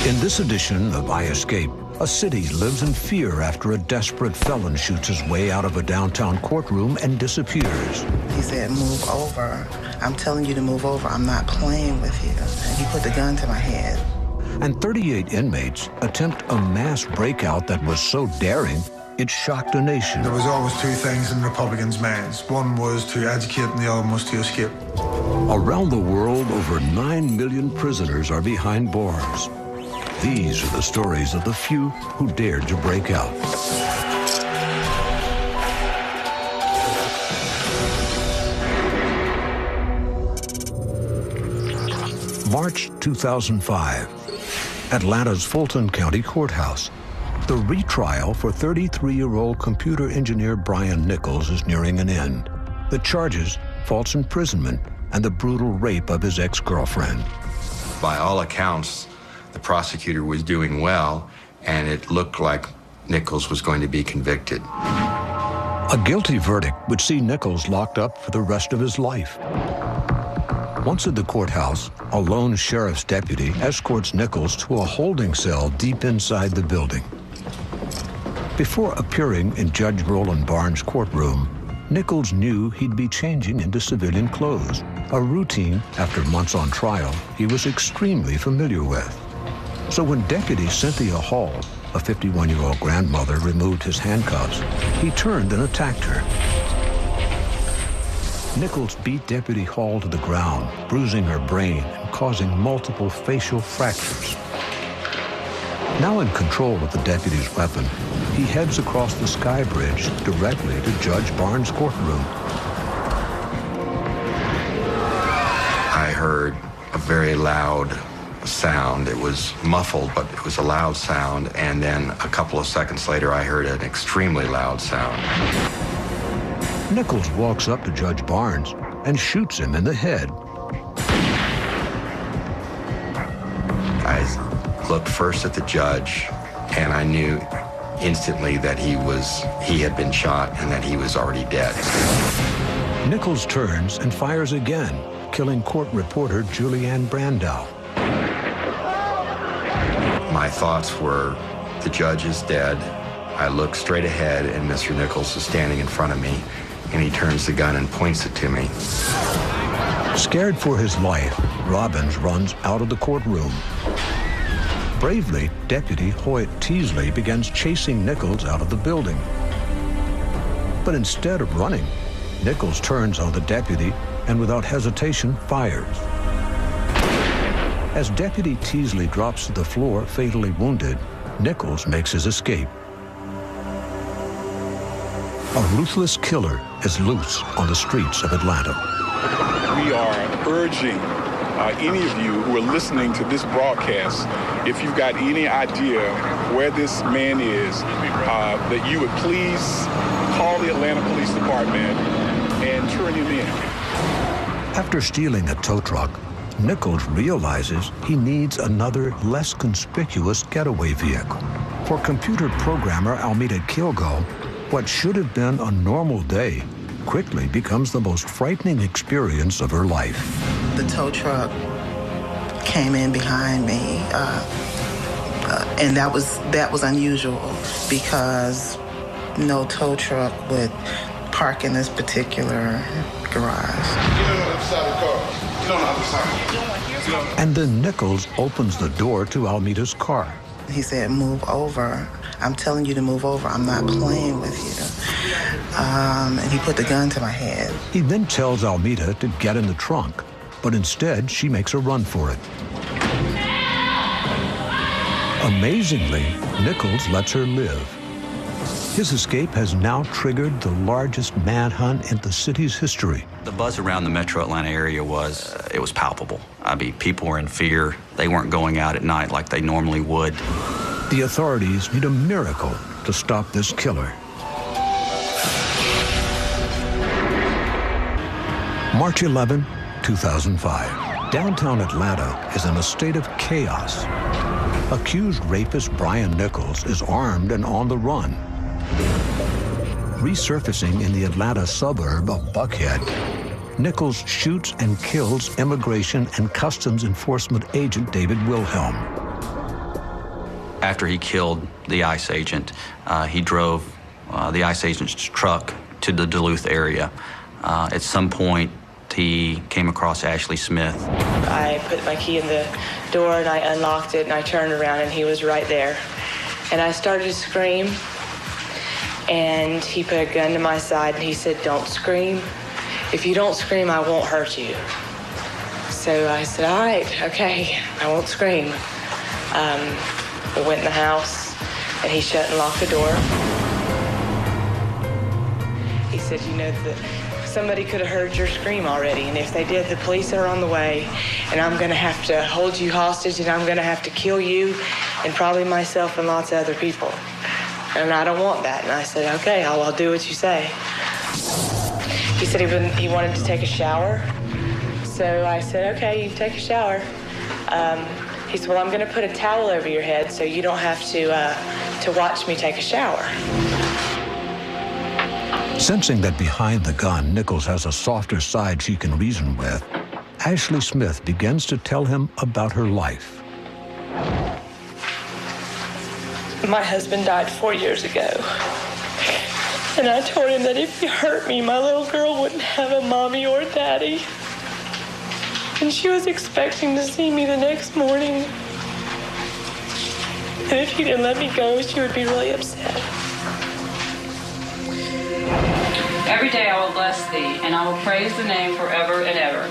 In this edition of I Escape, a city lives in fear after a desperate felon shoots his way out of a downtown courtroom and disappears. He said, "Move over. I'm telling you to move over. I'm not playing with you." And he put the gun to my head. And 38 inmates attempt a mass breakout that was so daring, it shocked a nation. There was always two things in Republicans' minds. One was to educate and the other was to escape. Around the world, over 9 million prisoners are behind bars. These are the stories of the few who dared to break out. March 2005, Atlanta's Fulton County Courthouse. The retrial for 33-year-old computer engineer Brian Nichols is nearing an end. The charges, false imprisonment and the brutal rape of his ex-girlfriend. By all accounts, the prosecutor was doing well, and it looked like Nichols was going to be convicted. A guilty verdict would see Nichols locked up for the rest of his life. Once at the courthouse, a lone sheriff's deputy escorts Nichols to a holding cell deep inside the building. Before appearing in Judge Roland Barnes' courtroom, Nichols knew he'd be changing into civilian clothes, a routine after months on trial he was extremely familiar with. So when Deputy Cynthia Hall, a 51-year-old grandmother, removed his handcuffs, he turned and attacked her. Nichols beat Deputy Hall to the ground, bruising her brain and causing multiple facial fractures. Now in control of the deputy's weapon, he heads across the sky bridge directly to Judge Barnes' courtroom. I heard a very loud sound. It was muffled, but it was a loud sound. And then a couple of seconds later, I heard an extremely loud sound. Nichols walks up to Judge Barnes and shoots him in the head. I looked first at the judge, and I knew instantly that he had been shot and that he was already dead. Nichols turns and fires again, killing court reporter Julianne Brandau. My thoughts were, the judge is dead. I look straight ahead, and Mr. Nichols is standing in front of me, and he turns the gun and points it to me. Scared for his life, Robbins runs out of the courtroom. Bravely, Deputy Hoyt Teasley begins chasing Nichols out of the building. But instead of running, Nichols turns on the deputy and without hesitation fires. As Deputy Teasley drops to the floor, fatally wounded, Nichols makes his escape. A ruthless killer is loose on the streets of Atlanta. We are urging any of you who are listening to this broadcast, if you've got any idea where this man is, that you would please call the Atlanta Police Department and turn him in. After stealing a tow truck, Nichols realizes he needs another, less conspicuous getaway vehicle. For computer programmer Almeda Kilgo, what should have been a normal day quickly becomes the most frightening experience of her life. The tow truck came in behind me, and that was unusual because no tow truck would park in this particular garage. Get on the other side of the car. Get on the other side. And then Nichols opens the door to Almeda's car. He said, "Move over. I'm telling you to move over. I'm not playing with you." And he put the gun to my head. He then tells Almeda to get in the trunk, but instead she makes a run for it. Amazingly, Nichols lets her live. His escape has now triggered the largest manhunt in the city's history. The buzz around the metro Atlanta area was palpable. I mean, people were in fear. They weren't going out at night like they normally would. The authorities need a miracle to stop this killer. March 11, 2005. Downtown Atlanta is in a state of chaos. Accused rapist Brian Nichols is armed and on the run. Resurfacing in the Atlanta suburb of Buckhead, Nichols shoots and kills Immigration and Customs Enforcement agent David Wilhelm. After he killed the ICE agent, he drove the ICE agent's truck to the Duluth area. At some point, he came across Ashley Smith. I put my key in the door and I unlocked it and I turned around and he was right there. And I started to scream and he put a gun to my side and he said, "Don't scream. If you don't scream, I won't hurt you." So I said, "All right, okay, I won't scream." We went in the house and he shut and locked the door. He said, "You know, somebody could have heard your scream already, and if they did, the police are on the way, and I'm going to have to hold you hostage, and I'm going to have to kill you, and probably myself and lots of other people. And I don't want that." And I said, "Okay, I'll do what you say." He said he wanted to take a shower. So I said, "Okay, you take a shower." He said, "Well, I'm going to put a towel over your head so you don't have to watch me take a shower." Sensing that behind the gun, Nichols has a softer side she can reason with, Ashley Smith begins to tell him about her life. My husband died 4 years ago. And I told him that if he hurt me, my little girl wouldn't have a mommy or a daddy. And she was expecting to see me the next morning. And if he didn't let me go, she would be really upset. Every day I will bless thee, and I will praise the name forever and ever.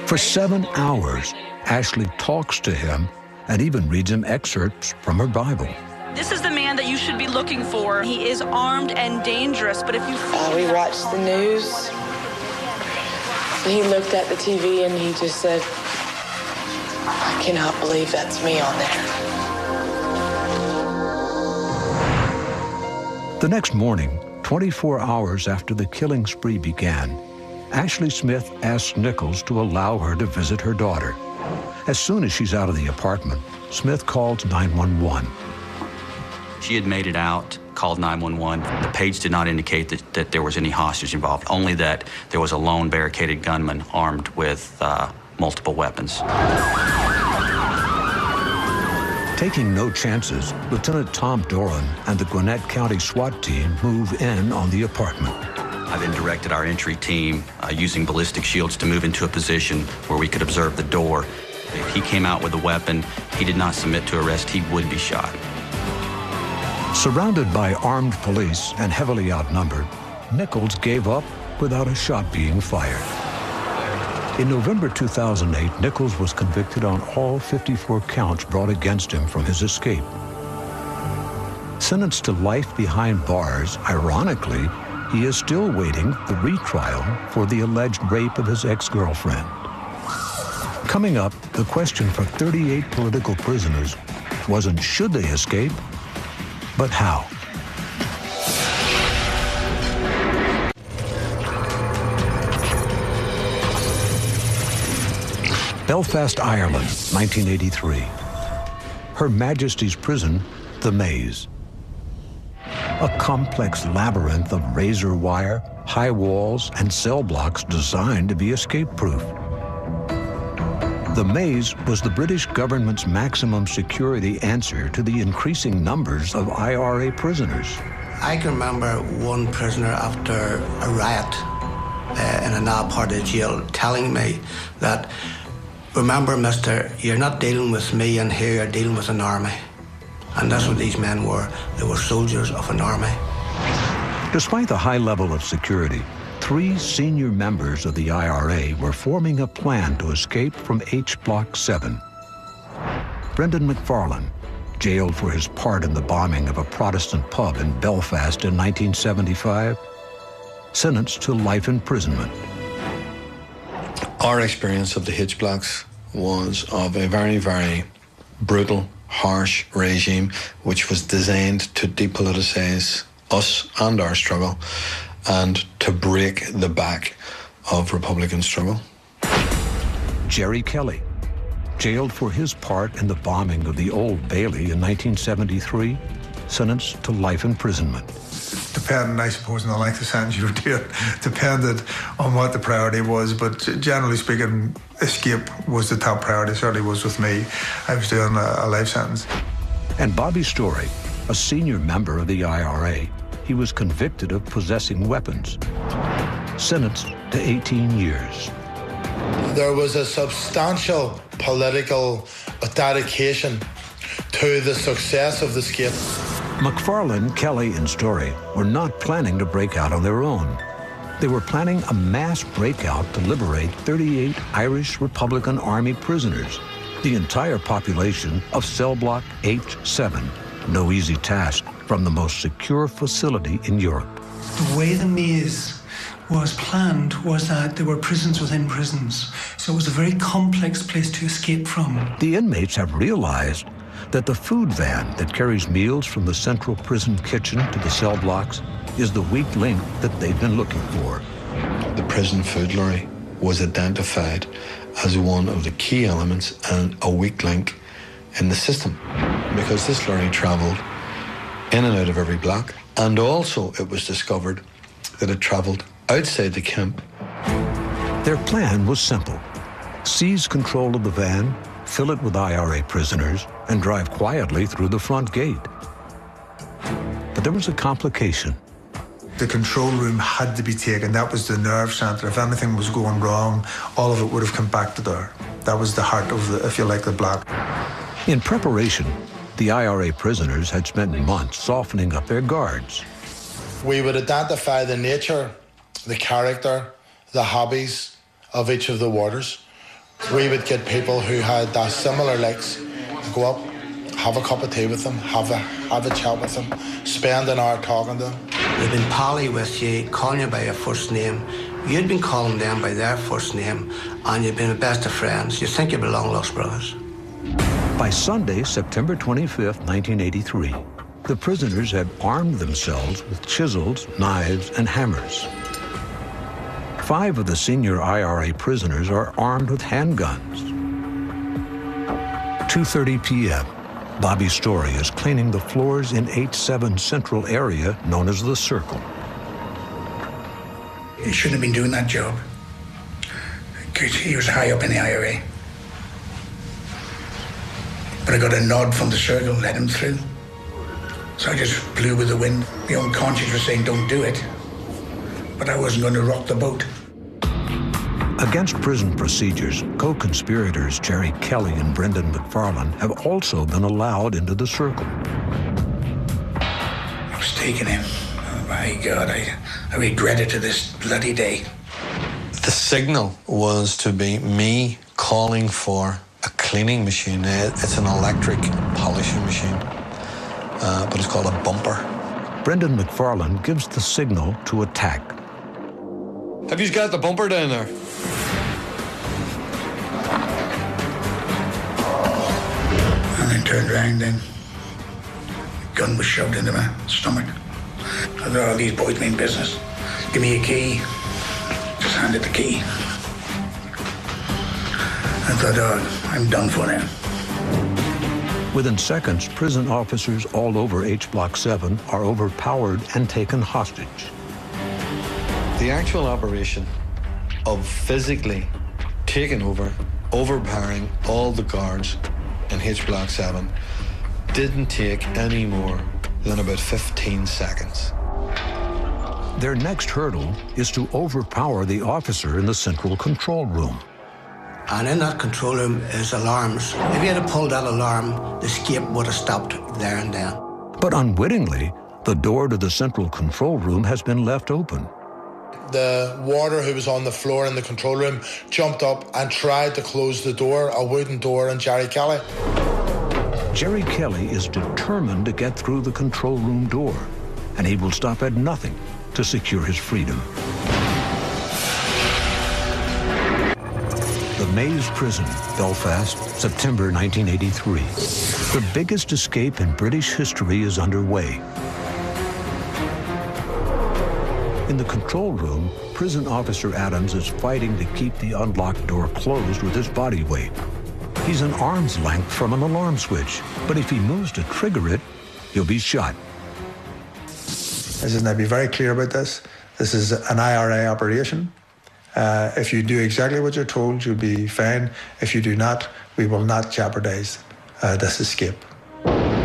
For 7 hours, Ashley talks to him and even reads him excerpts from her Bible. This is the man that you should be looking for. He is armed and dangerous, but if you... We watched the news. He looked at the TV and he just said, "I cannot believe that's me on there." The next morning, 24 hours after the killing spree began, Ashley Smith asks Nichols to allow her to visit her daughter. As soon as she's out of the apartment, Smith calls 911. She had made it out, called 911. The page did not indicate that there was any hostage involved, only that there was a lone barricaded gunman armed with multiple weapons. Taking no chances, Lieutenant Tom Doran and the Gwinnett County SWAT team move in on the apartment. I then directed our entry team using ballistic shields to move into a position where we could observe the door. If he came out with a weapon, he did not submit to arrest, he would be shot. Surrounded by armed police and heavily outnumbered, Nichols gave up without a shot being fired. In November 2008, Nichols was convicted on all 54 counts brought against him from his escape. Sentenced to life behind bars, ironically, he is still waiting the retrial for the alleged rape of his ex-girlfriend. Coming up, the question for 38 political prisoners wasn't should they escape, but how? Belfast, Ireland, 1983. Her Majesty's Prison, The Maze. A complex labyrinth of razor wire, high walls, and cell blocks designed to be escape-proof. The Maze was the British government's maximum security answer to the increasing numbers of IRA prisoners. I can remember one prisoner after a riot in another part of the jail telling me that, "Remember, mister, you're not dealing with me in here, you're dealing with an army." And that's what these men were. They were soldiers of an army. Despite the high level of security, 3 senior members of the IRA were forming a plan to escape from H Block 7. Brendan McFarlane, jailed for his part in the bombing of a Protestant pub in Belfast in 1975, sentenced to life imprisonment. Our experience of the H blocks was of a very, very brutal, harsh regime which was designed to depoliticize us and our struggle and to break the back of Republican struggle. Jerry Kelly, jailed for his part in the bombing of the Old Bailey in 1973, sentenced to life imprisonment. Depending, I suppose, on the length of sentence you were doing, depended on what the priority was, but generally speaking, escape was the top priority, certainly was with me. I was doing a life sentence. And Bobby Story, a senior member of the IRA, he was convicted of possessing weapons, sentenced to 18 years. There was a substantial political dedication to the success of the escape. McFarland, Kelly, and Story were not planning to break out on their own. They were planning a mass breakout to liberate 38 Irish Republican Army prisoners, the entire population of cell block H7. No easy task from the most secure facility in Europe. The way the maze was planned was that there were prisons within prisons, so it was a very complex place to escape from. The inmates have realized that the food van that carries meals from the central prison kitchen to the cell blocks is the weak link that they've been looking for. The prison food lorry was identified as one of the key elements and a weak link in the system, because this lorry travelled in and out of every block, and also it was discovered that it travelled outside the camp. Their plan was simple: seize control of the van, fill it with IRA prisoners, and drive quietly through the front gate. But there was a complication. The control room had to be taken. That was the nerve center. If anything was going wrong, all of it would have come back to there. That was the heart of the, if you like, the block. In preparation, the IRA prisoners had spent months softening up their guards. We would identify the nature, the character, the hobbies of each of the warders. We would get people who had similar likes, go up, have a cup of tea with them, have a chat with them, spend an hour talking to them. They've been pally with you, calling you by your first name. You'd been calling them by their first name, and you'd been the best of friends. You think you'd be long-lost brothers. By Sunday, September 25th, 1983, the prisoners had armed themselves with chisels, knives, and hammers. 5 of the senior IRA prisoners are armed with handguns. 2:30 p.m., Bobby Story is cleaning the floors in H7 Central area known as the Circle. He shouldn't have been doing that job, because he was high up in the IRA. But I got a nod from the Circle, let him through. So I just blew with the wind. My own conscience was saying, don't do it. But I wasn't going to rock the boat. Against prison procedures, co-conspirators Jerry Kelly and Brendan McFarland have also been allowed into the Circle. I was taking him. Oh my God, I regret it to this bloody day. The signal was to be me calling for a cleaning machine. It's an electric polishing machine, but it's called a bumper. Brendan McFarland gives the signal to attack. Have you got the bumper down there? And then turned around, then the gun was shoved into my stomach. I thought, oh, these boys mean business. Give me a key. Just handed the key. I thought, oh, I'm done for now. Within seconds, prison officers all over H Block 7 are overpowered and taken hostage. The actual operation of physically taking over, overpowering all the guards in H Block 7 didn't take any more than about 15 seconds. Their next hurdle is to overpower the officer in the central control room. And in that control room is alarms. If you had pulled that alarm, the escape would have stopped there and then. But unwittingly, the door to the central control room has been left open. The warder who was on the floor in the control room jumped up and tried to close the door, a wooden door, on Jerry Kelly. Jerry Kelly is determined to get through the control room door, and he will stop at nothing to secure his freedom. The Maze Prison, Belfast, September 1983. The biggest escape in British history is underway. In the control room, prison officer Adams is fighting to keep the unlocked door closed with his body weight. He's an arm's length from an alarm switch, but if he moves to trigger it, he'll be shot. Now be very clear about this. This is an IRA operation. If you do exactly what you're told, you'll be fine. If you do not, we will not jeopardize this escape.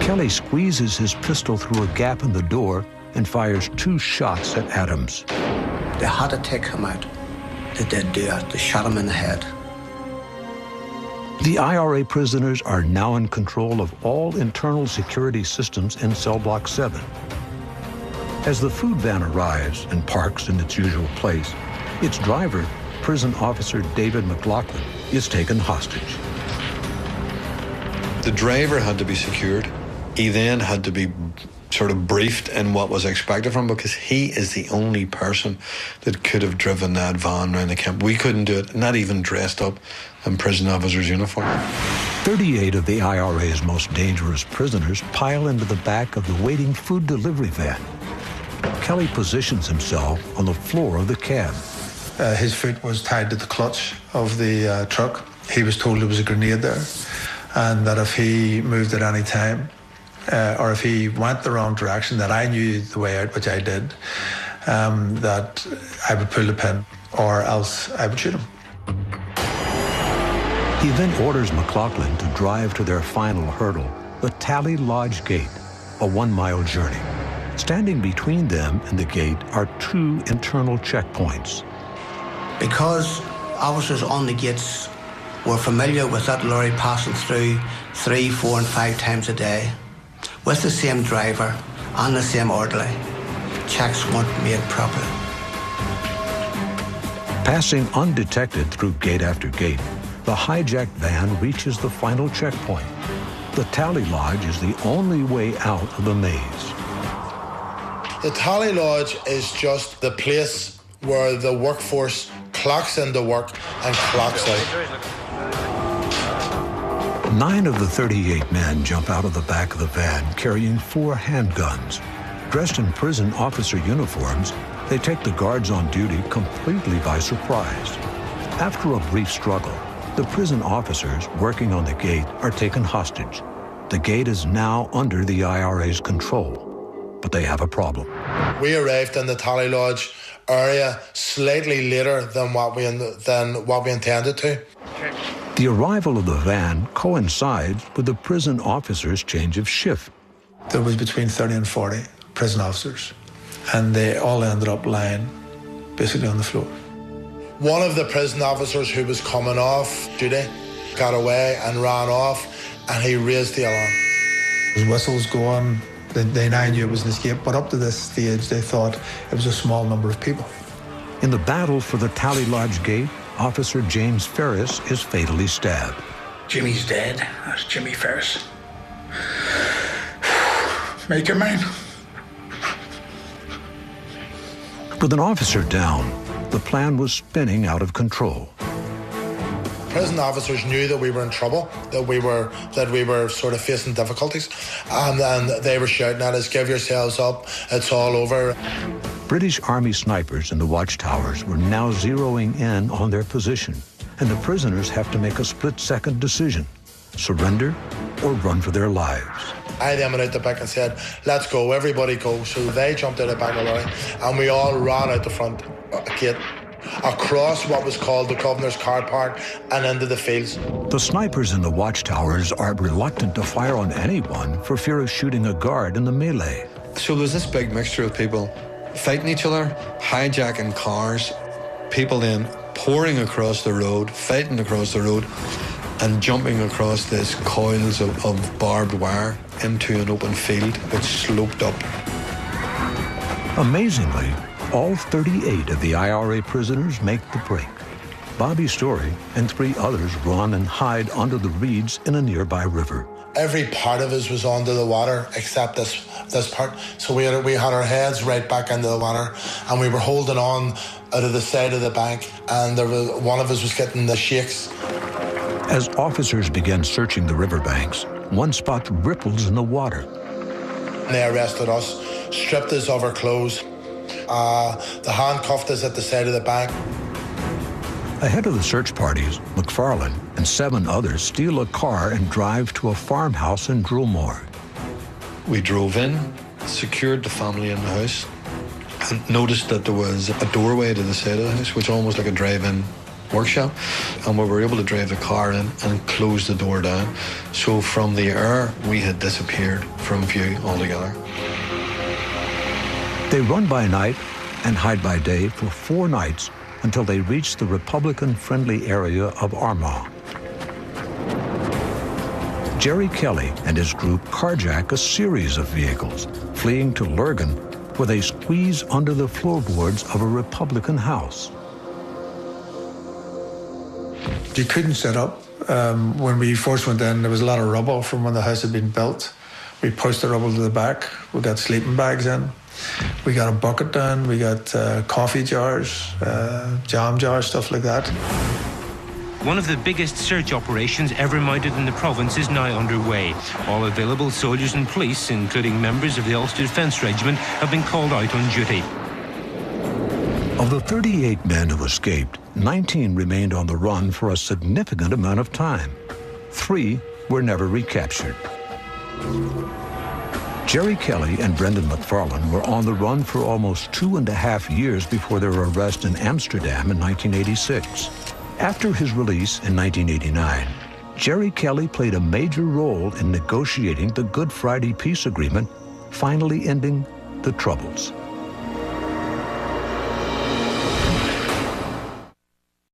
Kelly squeezes his pistol through a gap in the door and fires 2 shots at Adams. They had to take him out. They did do it. They shot him in the head. The IRA prisoners are now in control of all internal security systems in cell block 7. As the food van arrives and parks in its usual place, its driver, prison officer David McLaughlin, is taken hostage. The driver had to be secured. He then had to be sort of briefed in what was expected from him, because he is the only person that could have driven that van around the camp. We couldn't do it, not even dressed up in prison officer's uniform. 38 of the IRA's most dangerous prisoners pile into the back of the waiting food delivery van. Kelly positions himself on the floor of the cab. His foot was tied to the clutch of the truck. He was told there was a grenade there, and that if he moved at any time, or if he went the wrong direction, that I knew the way out, which I did, that I would pull the pin, or else I would shoot him. He then orders McLaughlin to drive to their final hurdle, the Tally Lodge Gate, a 1-mile journey. Standing between them and the gate are 2 internal checkpoints. Because officers on the gates were familiar with that lorry passing through 3, 4 and 5 times a day, with the same driver and the same orderly, checks weren't made properly. Passing undetected through gate after gate, the hijacked van reaches the final checkpoint. The Tally Lodge is the only way out of the maze. The Tally Lodge is just the place where the workforce clocks into work and clocks out. 9 of the 38 men jump out of the back of the van carrying 4 handguns. Dressed in prison officer uniforms, they take the guards on duty completely by surprise. After a brief struggle, the prison officers working on the gate are taken hostage. The gate is now under the IRA's control, but they have a problem. We arrived in the Tally Lodge area slightly later than what we intended to. The arrival of the van coincides with the prison officers' change of shift. There was between 30 and 40 prison officers, and they all ended up lying basically on the floor. One of the prison officers who was coming off duty got away and ran off, and he raised the alarm. His whistles going, they now knew it was an escape, but up to this stage they thought it was a small number of people. In the battle for the Tally Lodge Gate, Officer James Ferris is fatally stabbed. Jimmy's dead. That's Jimmy Ferris. Make him mine. With an officer down, the plan was spinning out of control. Prison officers knew that we were in trouble, that we were sort of facing difficulties, and they were shouting at us, "Give yourselves up, it's all over." British Army snipers in the watchtowers were now zeroing in on their position, and the prisoners have to make a split-second decision: surrender or run for their lives. I then went out the back and said, "Let's go, everybody go." So they jumped out the back of the lorry, and we all ran out the front gate, across what was called the Governor's Car Park, and into the fields. The snipers in the watchtowers are reluctant to fire on anyone for fear of shooting a guard in the melee. So there's this big mixture of people fighting each other, hijacking cars, people then pouring across the road, fighting across the road, and jumping across these coils of barbed wire into an open field which sloped up. Amazingly, all 38 of the IRA prisoners make the break. Bobby Story and 3 others run and hide under the reeds in a nearby river. Every part of us was under the water except this part. So we had our heads right back into the water, and we were holding on out of the side of the bank, and one of us was getting the shakes. As officers began searching the riverbanks, one spots ripples in the water. And they arrested us, stripped us of our clothes. They handcuffed us at the side of the bank. Ahead of the search parties, McFarlane and 7 others steal a car and drive to a farmhouse in Drumore. We drove in, secured the family in the house, and noticed that there was a doorway to the side of the house, which was almost like a drive-in workshop, and we were able to drive the car in and close the door down. So from the air, we had disappeared from view altogether. They run by night and hide by day for 4 nights until they reach the Republican-friendly area of Armagh. Jerry Kelly and his group carjack a series of vehicles, fleeing to Lurgan, where they squeeze under the floorboards of a Republican house. You couldn't set up. When we first went in, there was a lot of rubble from when the house had been built. We pushed the rubble to the back. We got sleeping bags in. We got a bucket down. We got coffee jars, jam jars, stuff like that. One of the biggest search operations ever mounted in the province is now underway. All available soldiers and police, including members of the Ulster Defence Regiment, have been called out on duty. Of the 38 men who escaped, 19 remained on the run for a significant amount of time. 3 were never recaptured. Jerry Kelly and Brendan McFarlane were on the run for almost 2.5 years before their arrest in Amsterdam in 1986. After his release in 1989, Jerry Kelly played a major role in negotiating the Good Friday Peace Agreement, finally ending the Troubles.